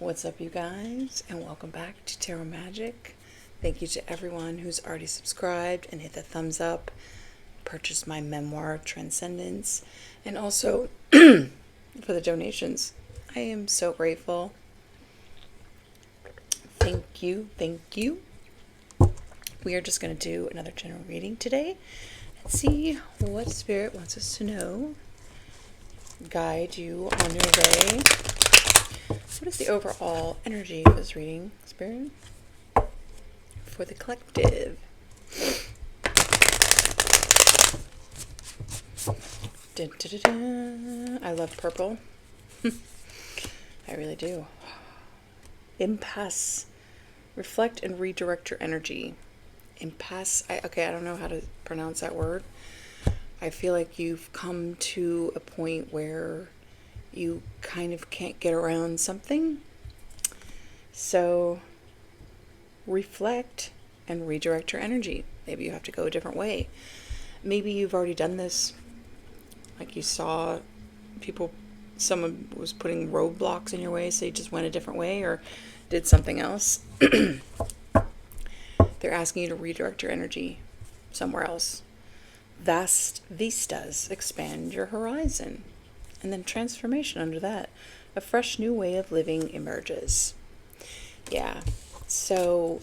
What's up, you guys, and welcome back to Tarot Magic. Thank you to everyone who's already subscribed and hit the thumbs up, purchased my memoir, Transcendence, and also for the donations. I am so grateful. Thank you, thank you. We are just going to do another general reading today and see what Spirit wants us to know. Guide you on your way. What is the overall energy of this reading, Spirit? For the collective. Dun, dun, dun, dun. I love purple. I really do. Impasse. Reflect and redirect your energy. Impasse. I don't know how to pronounce that word. I feel like you've come to a point where you kind of can't get around something. So reflect and redirect your energy. Maybe you have to go a different way. Maybe you've already done this. Like you saw someone was putting roadblocks in your way, so you just went a different way or did something else. They're asking you to redirect your energy somewhere else. Vast vistas, expand your horizon. And then transformation under that. A fresh new way of living emerges. Yeah. So,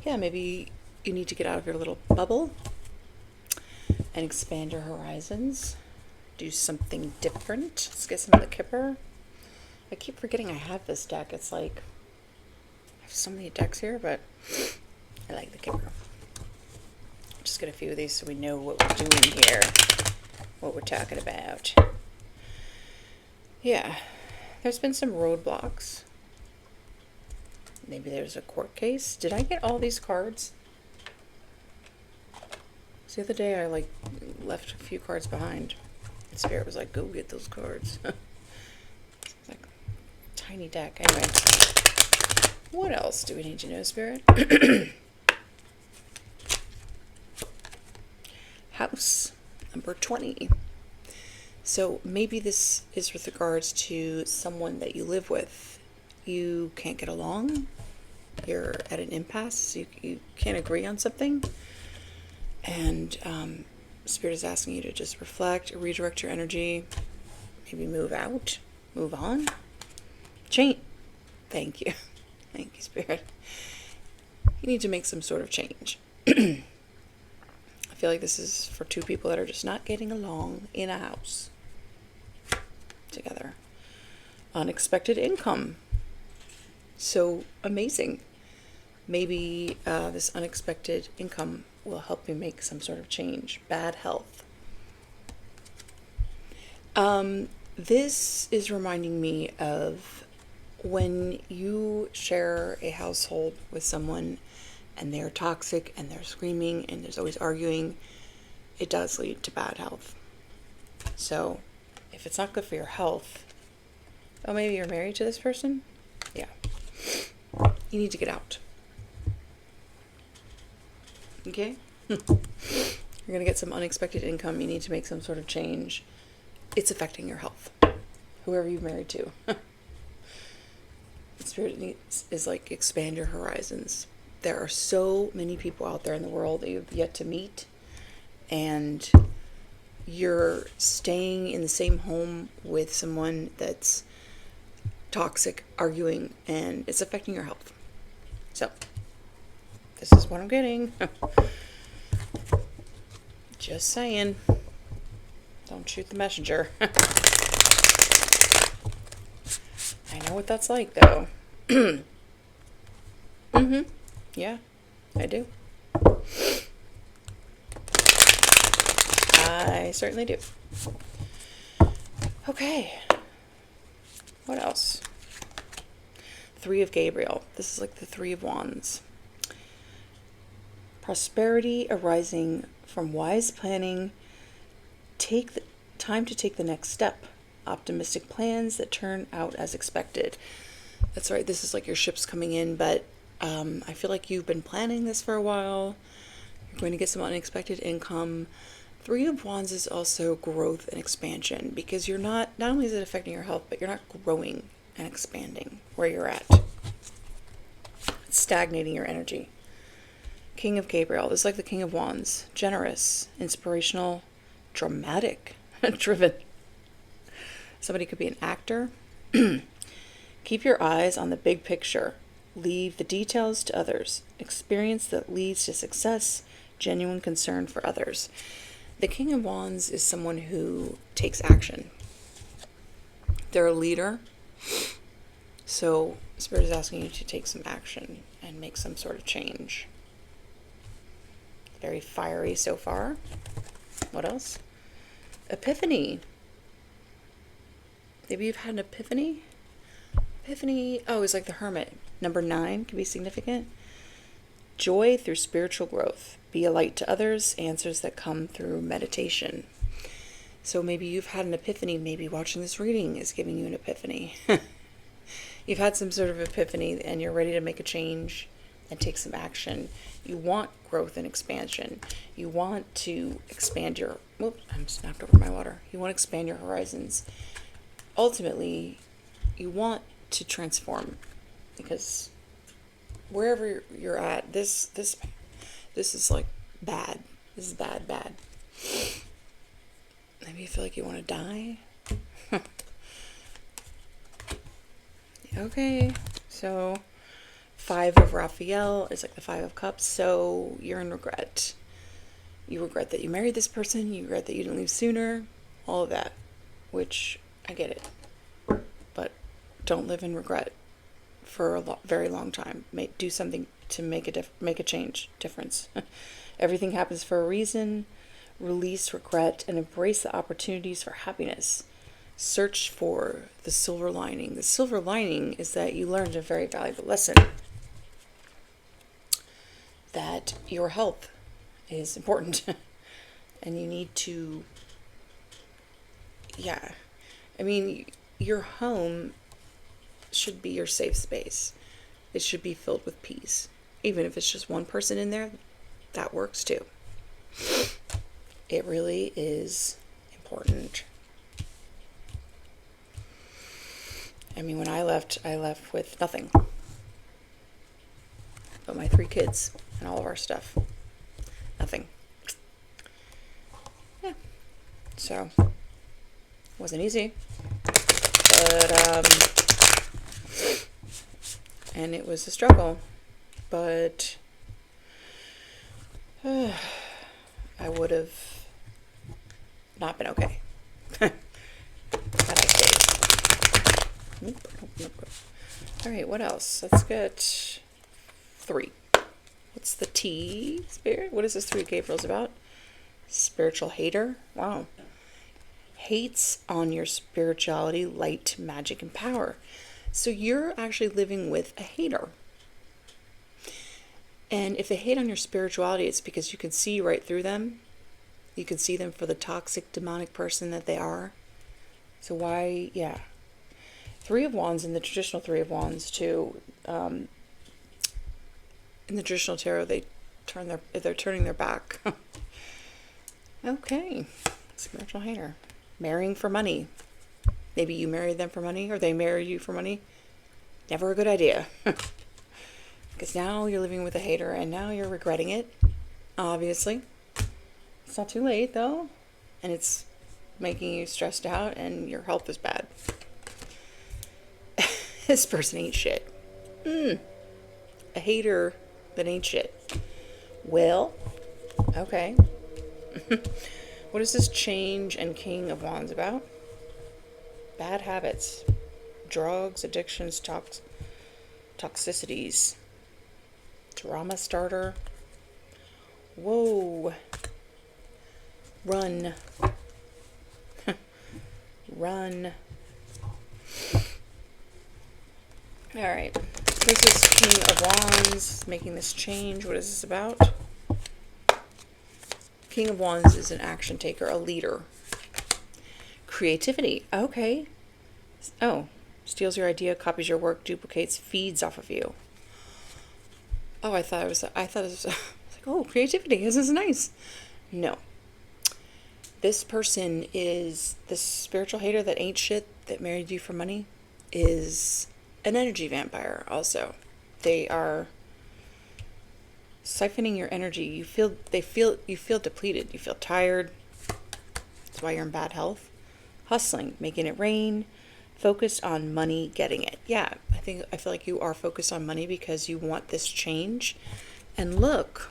maybe you need to get out of your little bubble and expand your horizons. Do something different. Let's get some of the Kipper. I keep forgetting I have this deck. It's like, I have so many decks here, but I like the Kipper. Just get a few of these so we know what we're doing here, what we're talking about. Yeah, there's been some roadblocks. Maybe there's a court case. Did I get all these cards? So the other day I left a few cards behind. And Spirit was like, go get those cards. It's like a tiny deck. Anyway, what else do we need to know, Spirit? House number 20. So maybe this is with regards to someone that you live with. You can't get along. You're at an impasse. You can't agree on something. And Spirit is asking you to just reflect, redirect your energy, maybe move out, move on, change. Thank you. Thank you, Spirit. You need to make some sort of change. I feel like this is for two people that are just not getting along in a house together. Unexpected income. So amazing. Maybe this unexpected income will help you make some sort of change. Bad health. This is reminding me of when you share a household with someone and they're toxic and they're screaming and there's always arguing, it does lead to bad health. So if it's not good for your health, maybe you're married to this person? Yeah. You need to get out. Okay? You're going to get some unexpected income. You need to make some sort of change. It's affecting your health. Whoever you're married to. Spirit is like expand your horizons. There are so many people out there in the world that you've yet to meet, and you're staying in the same home with someone that's toxic, arguing, and it's affecting your health. So, this is what I'm getting. Just saying. Don't shoot the messenger. I know what that's like, though. Yeah, I do. I certainly do. Okay. What else? Three of Gabriel. This is like the Three of Wands. Prosperity arising from wise planning. Take the time to take the next step. Optimistic plans that turn out as expected. That's right. This is like your ship's coming in, but I feel like you've been planning this for a while. You're going to get some unexpected income. Three of Wands is also growth and expansion, because you're not only is it affecting your health, but you're not growing and expanding where you're at. It's stagnating your energy. King of Gabriel. This is like the King of Wands. Generous, inspirational, dramatic, driven. Somebody could be an actor. Keep your eyes on the big picture. Leave the details to others. Experience that leads to success. Genuine concern for others. The King of Wands is someone who takes action. They're a leader. So Spirit is asking you to take some action and make some sort of change. Very fiery so far. What else? Epiphany. Maybe you've had an epiphany. Epiphany. Oh, it's like the Hermit. Number 9 can be significant. Joy through spiritual growth. Be a light to others. Answers that come through meditation. So maybe you've had an epiphany. Maybe watching this reading is giving you an epiphany. You've had some sort of epiphany and you're ready to make a change and take some action. You want growth and expansion. You want to expand your... Whoops, I'm snapped over my water. You want to expand your horizons. Ultimately, you want to transform, because wherever you're at, this is like bad. This is bad. Maybe you feel like you want to die. Okay, so 5 of Raphael is like the 5 of Cups. So you're in regret. You regret that you married this person. You regret that you didn't leave sooner. All of that, which I get it. But don't live in regret for a very long time. Do something to make a change, difference. Everything happens for a reason. Release regret and embrace the opportunities for happiness. Search for the silver lining. The silver lining is that you learned a very valuable lesson. That your health is important. And you need to... Yeah. I mean, your home should be your safe space. It should be filled with peace. Even if it's just one person in there, that works too. It really is important. I mean, when I left with nothing but my 3 kids and all of our stuff. Nothing. Yeah. So, it wasn't easy. But, and it was a struggle. But, I would have not been okay. Had I stayed. Nope. Alright, what else? Let's get 3. What's the T, Spirit? What is this 3 Gabriel's about? Spiritual hater? Wow. Hates on your spirituality, light, magic, and power. So you're actually living with a hater. And if they hate on your spirituality, it's because you can see right through them. You can see them for the toxic, demonic person that they are. So why, yeah. 3 of Wands in the traditional 3 of Wands too. In the traditional tarot, they're turning their back. Okay. Spiritual hater. Marrying for money. Maybe you married them for money, or they married you for money. Never a good idea. Because now you're living with a hater, and now you're regretting it. Obviously. It's not too late, though. And it's making you stressed out, and your health is bad. This person ain't shit. A hater that ain't shit. Well, okay. What is this Change and King of Wands about? Bad habits. Drugs, addictions, toxicities. Drama starter. Whoa. Run. Run. Alright. This is King of Wands making this change. What is this about? King of Wands is an action taker, a leader. Creativity. Okay. Oh. Steals your idea, copies your work, duplicates, feeds off of you. Oh, I thought it was like, oh, creativity. This is nice. No. This person is the spiritual hater that ain't shit, that married you for money. is an energy vampire also. They are siphoning your energy. You feel depleted. You feel tired. That's why you're in bad health. Hustling, making it rain, focused on money, getting it. Yeah, I feel like you are focused on money because you want this change. And look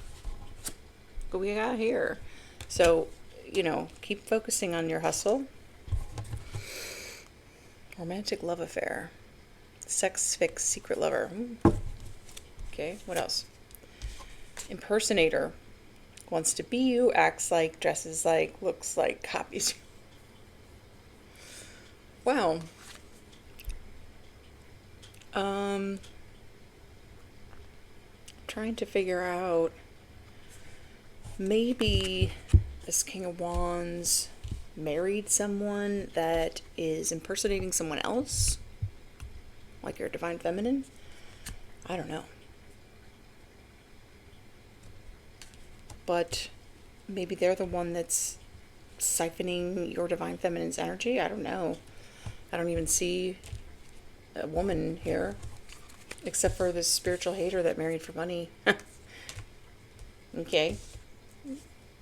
what we got here. So, keep focusing on your hustle. Romantic love affair. Sex fix secret lover. Okay, what else? Impersonator. Wants to be you, acts like, dresses like, looks like, copies you. Wow. Trying to figure out, maybe this King of Wands married someone that is impersonating someone else, like your divine feminine. I don't know. But maybe they're the one that's siphoning your divine feminine's energy. I don't know. I don't even see a woman here, except for this spiritual hater that married for money. Okay.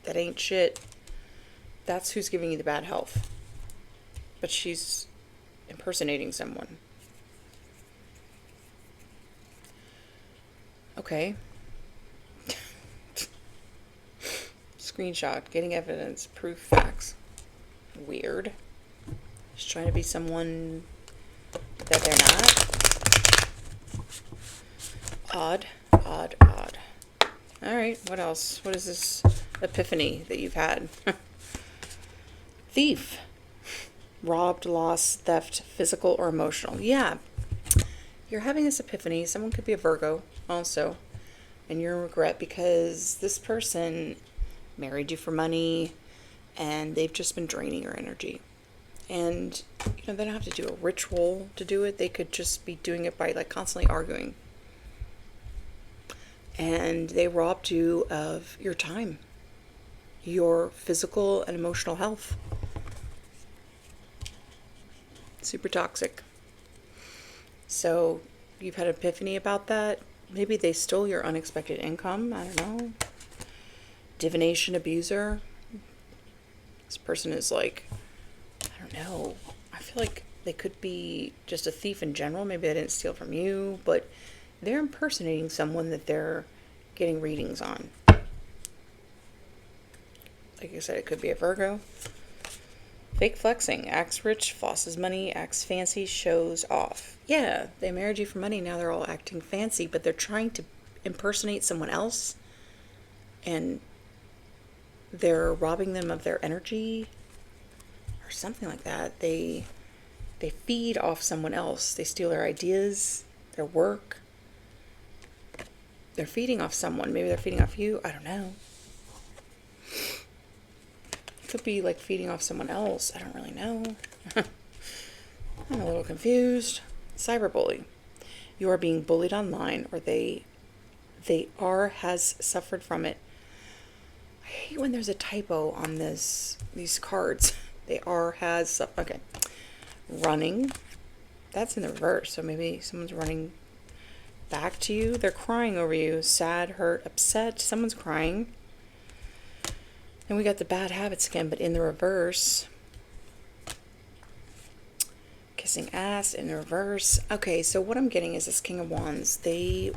That ain't shit. That's who's giving you the bad health. But she's impersonating someone. Okay. Screenshot, getting evidence, proof, facts. Weird. Just trying to be someone that they're not. Odd. Alright, what else? What is this epiphany that you've had? Thief. Robbed, lost, theft, physical or emotional. Yeah. You're having this epiphany. Someone could be a Virgo also. And you're in regret because this person married you for money and they've just been draining your energy. And, they don't have to do a ritual to do it. They could just be doing it by, constantly arguing. And they robbed you of your time, your physical and emotional health. Super toxic. So, you've had an epiphany about that. Maybe they stole your unexpected income. I don't know. Divination abuser. This person is I don't know. I feel like they could be just a thief in general. Maybe they didn't steal from you, but they're impersonating someone that they're getting readings on. Like I said, it could be a Virgo. Fake flexing. Acts rich, flosses money, acts fancy, shows off. Yeah, they married you for money. Now they're all acting fancy, but they're trying to impersonate someone else. And they're robbing them of their energy or something like that. They feed off someone else. They steal their ideas, their work. They're feeding off someone. Maybe they're feeding off you. I don't know. It could be feeding off someone else. I don't really know. I'm a little confused. Cyberbully. You are being bullied online, or they has suffered from it. I hate when there's a typo on these cards. They has, okay. Running. That's in the reverse. So maybe someone's running back to you. They're crying over you. Sad, hurt, upset. Someone's crying. And we got the bad habits again, but in the reverse. Kissing ass in the reverse. Okay, so what I'm getting is this King of Wands. They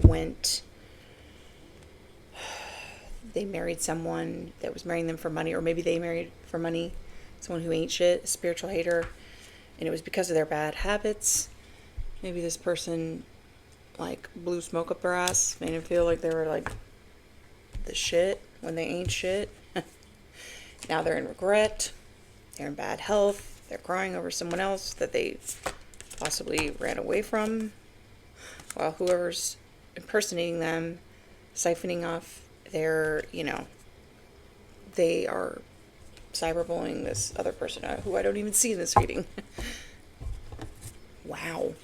married someone that was marrying them for money, or maybe they married for money someone who ain't shit, a spiritual hater, and it was because of their bad habits. Maybe this person blew smoke up their ass, made them feel like they were the shit when they ain't shit. Now they're in regret, they're in bad health, they're crying over someone else that they possibly ran away from, while whoever's impersonating them, siphoning off their, they are cyberbullying this other person who I don't even see in this reading. Wow.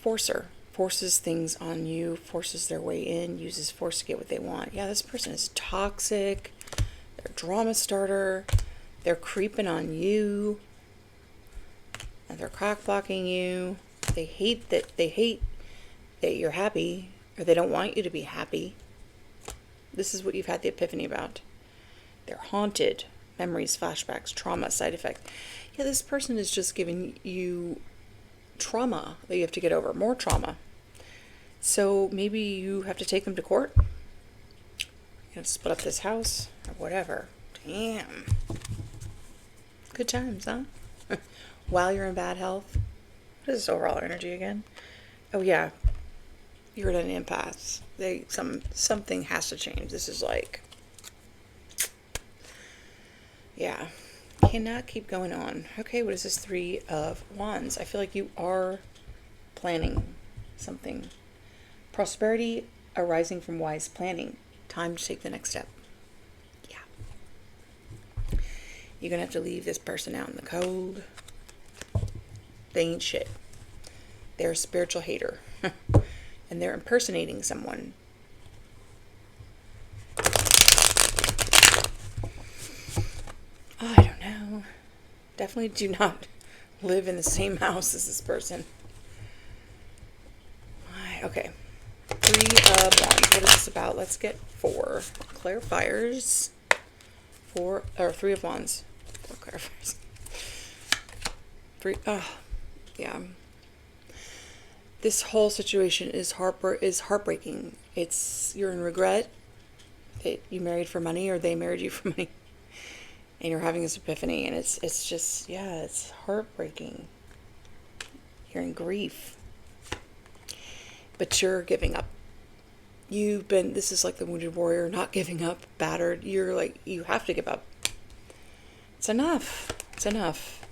Forcer. Forces things on you, forces their way in, uses force to get what they want. Yeah, this person is toxic. They're a drama starter. They're creeping on you. and they're cock blocking you. They hate that you're happy, or they don't want you to be happy. This is what you've had the epiphany about. They're haunted. Memories, flashbacks, trauma, side effect. Yeah, this person is just giving you trauma that you have to get over. More trauma. So maybe you have to take them to court. You know, split up this house or whatever. Damn. Good times, huh? While you're in bad health. What is this overall energy again? Oh yeah. You're at an impasse. Something has to change. This is like, yeah. Cannot keep going on. Okay, what is this 3 of Wands? I feel like you are planning something. Prosperity arising from wise planning. Time to take the next step. Yeah. You're going to have to leave this person out in the cold. They ain't shit. They're a spiritual hater. And they're impersonating someone. I don't know. Definitely do not live in the same house as this person. Okay. 3 of Wands. What is this about? Let's get 4 clarifiers. 3 of Wands. 4 clarifiers. 3. Yeah. This whole situation is heartbreaking. You're in regret that you married for money, or they married you for money, and you're having this epiphany, and it's just, yeah, it's heartbreaking. You're in grief, but you're giving up. This is like the wounded warrior, not giving up, battered. You're like, you have to give up. It's enough. It's enough.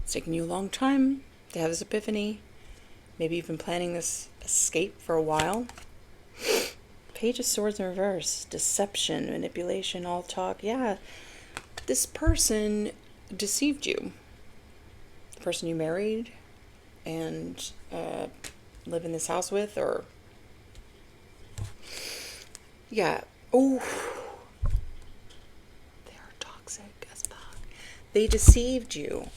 It's taken you a long time to have this epiphany. Maybe you've been planning this escape for a while. Page of Swords in reverse. Deception, manipulation, all talk. Yeah, this person deceived you. The person you married and live in this house with, or... Yeah. Oh, they are toxic as fuck. They deceived you.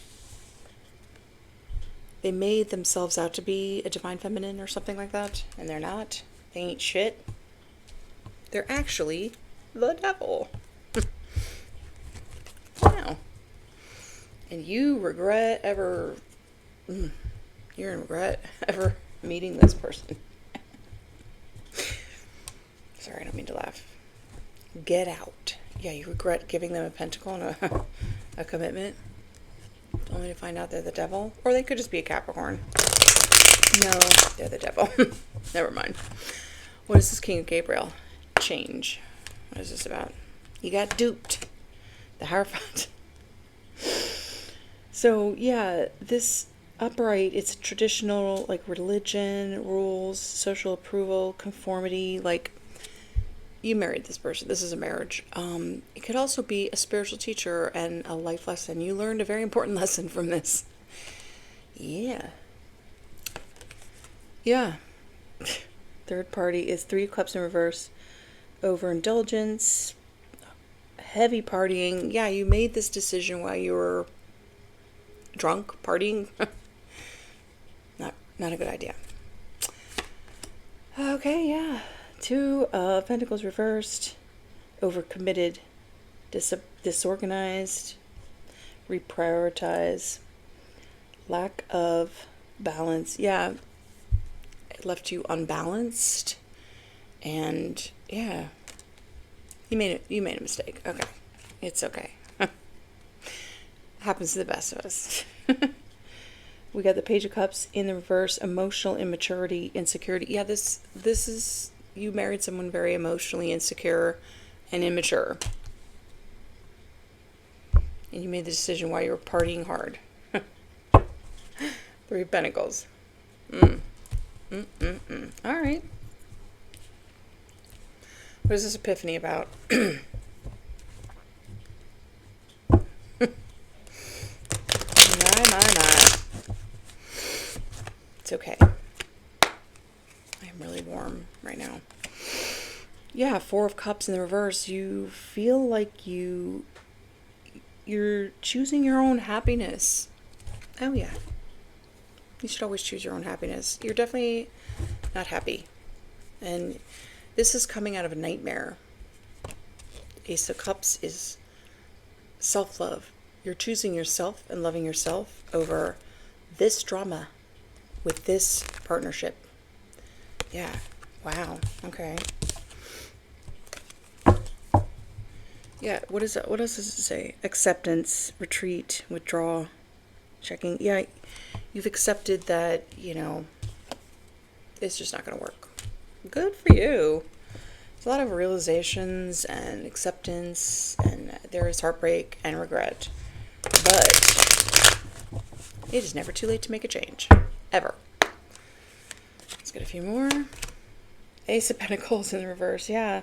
They made themselves out to be a divine feminine or something like that, and they're not. They ain't shit. They're actually the devil. Wow. And you regret ever... You're in regret ever meeting this person. Sorry, I don't mean to laugh. Get out. Yeah, you regret giving them a pentacle and a commitment, only to find out they're the devil. Or they could just be a Capricorn. No, they're the devil. Never mind. What is this King of Gabriel? Change. What is this about? You got duped. The Hierophant. So, yeah, this upright, it's traditional, like, religion, rules, social approval, conformity, like... You married this person. This is a marriage. It could also be a spiritual teacher and a life lesson. You learned a very important lesson from this. Yeah. Yeah. Third party is 3 of Cups in reverse. Overindulgence. Heavy partying. Yeah, you made this decision while you were drunk, partying. Not a good idea. Okay, yeah. 2 of Pentacles reversed, overcommitted, disorganized, reprioritize, lack of balance. Yeah, it left you unbalanced, and yeah, you made a mistake. Okay, it's okay. Happens to the best of us. We got the Page of Cups in the reverse, emotional immaturity, insecurity. Yeah, this is... You married someone very emotionally insecure and immature. And you made the decision while you were partying hard. 3 of Pentacles. Alright. What is this epiphany about? My. It's okay. I'm really warm right now. Yeah, 4 of Cups in the reverse. You feel like you're choosing your own happiness. Oh yeah. You should always choose your own happiness. You're definitely not happy. And this is coming out of a nightmare. Ace of Cups is self-love. You're choosing yourself and loving yourself over this drama with this partnership. Yeah. Wow. Okay. Yeah. What is that? What else does it say? Acceptance, retreat, withdraw, checking. Yeah. You've accepted that, it's just not going to work. Good for you. There's a lot of realizations and acceptance, and there is heartbreak and regret. But it is never too late to make a change. Ever. Let's get a few more. Ace of Pentacles in reverse. Yeah.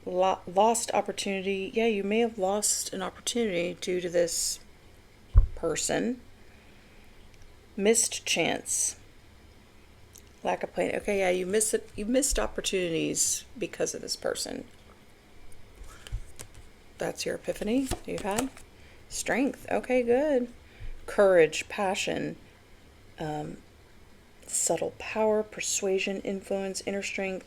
Lost opportunity. Yeah, you may have lost an opportunity due to this person. Missed chance. Lack of planning. Okay, yeah, you missed it. You missed opportunities because of this person. That's your epiphany you've had. Strength. Okay, good. Courage, passion, subtle power, persuasion, influence, inner strength.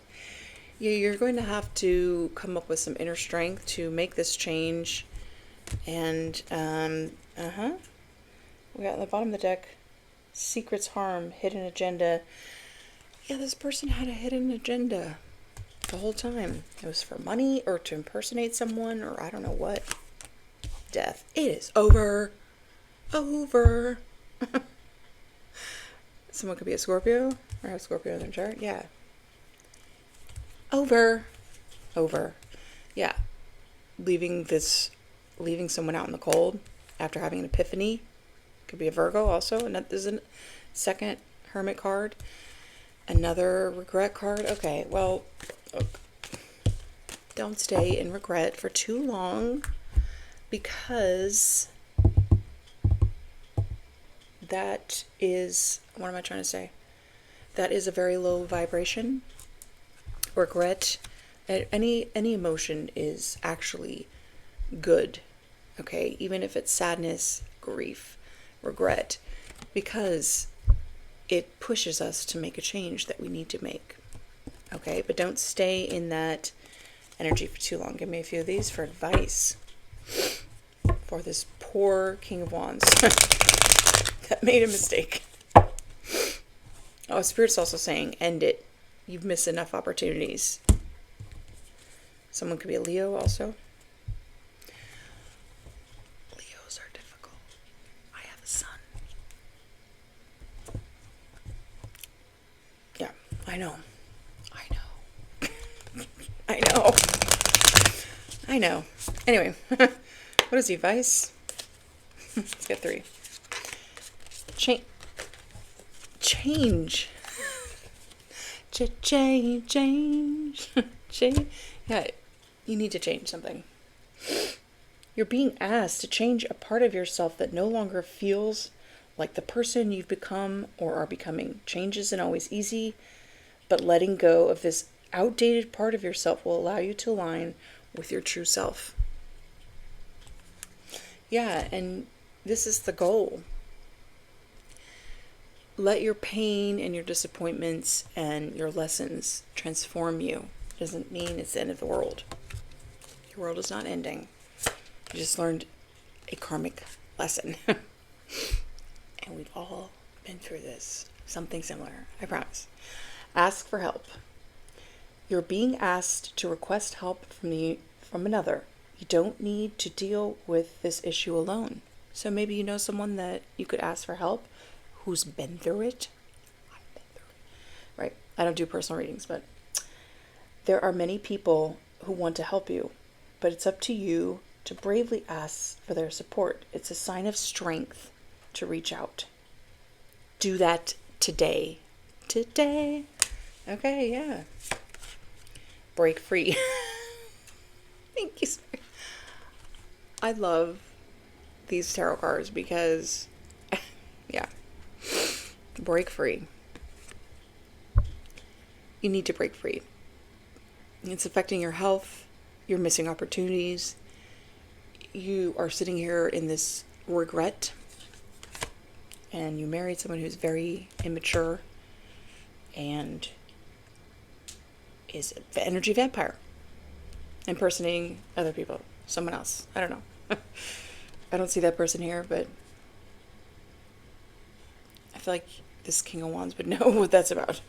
Yeah, you're going to have to come up with some inner strength to make this change. And, we got on the bottom of the deck, secrets, harm, hidden agenda. Yeah, this person had a hidden agenda the whole time. It was for money or to impersonate someone or I don't know what. Death. It is over. Over. Someone could be a Scorpio or have Scorpio in their chart. Yeah. Over. Yeah. Leaving someone out in the cold after having an epiphany. Could be a Virgo also. And there's a second Hermit card. Another regret card. Okay, well, don't stay in regret for too long, because that is, what am I trying to say? That is a very low vibration. Regret, any emotion is actually good, okay? Even if it's sadness, grief, regret, because it pushes us to make a change that we need to make. Okay, but don't stay in that energy for too long. Give me a few of these for advice for this poor King of Wands that made a mistake. Oh, Spirit's also saying, end it. You've missed enough opportunities. Someone could be a Leo also. Leos are difficult. I have a son. Yeah, I know. Anyway, what is the advice? Let's get 3. Change. Change. Yeah, you need to change something. You're being asked to change a part of yourself that no longer feels like the person you've become or are becoming. Change isn't always easy, but letting go of this outdated part of yourself will allow you to align with your true self. Yeah, and this is the goal. Let your pain and your disappointments and your lessons transform you. It doesn't mean it's the end of the world. Your world is not ending. You just learned a karmic lesson. And we've all been through this. Something similar, I promise. Ask for help. You're being asked to request help from another. You don't need to deal with this issue alone. So maybe you know someone that you could ask for help who's been through it. I've been through it. Right? I don't do personal readings, but there are many people who want to help you, but it's up to you to bravely ask for their support. It's a sign of strength to reach out. Do that today. Today. Okay, yeah. Break free. Thank you. I love these tarot cards because, yeah. Break free. You need to break free. It's affecting your health. You're missing opportunities. You are sitting here in this regret. and you married someone who's very immature and is an energy vampire, impersonating other people, someone else. I don't know. I don't see that person here, but I feel like this King of Wands would know what that's about.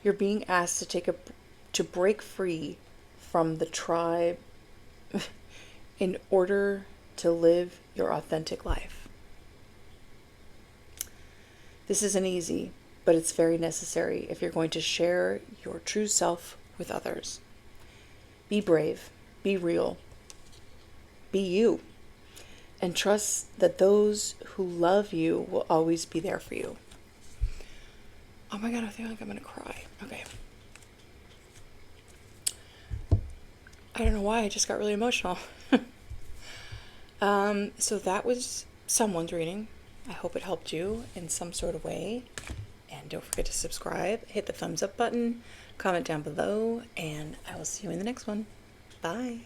You're being asked to break free from the tribe in order to live your authentic life. This isn't easy, but it's very necessary if you're going to share your true self with others. Be brave, be real, be you, and trust that those who love you will always be there for you. Oh my God, I feel like I'm gonna cry. Okay. I don't know why, I just got really emotional. So that was someone's reading. I hope it helped you in some sort of way. And don't forget to subscribe, hit the thumbs up button, comment down below, and I will see you in the next one. Bye.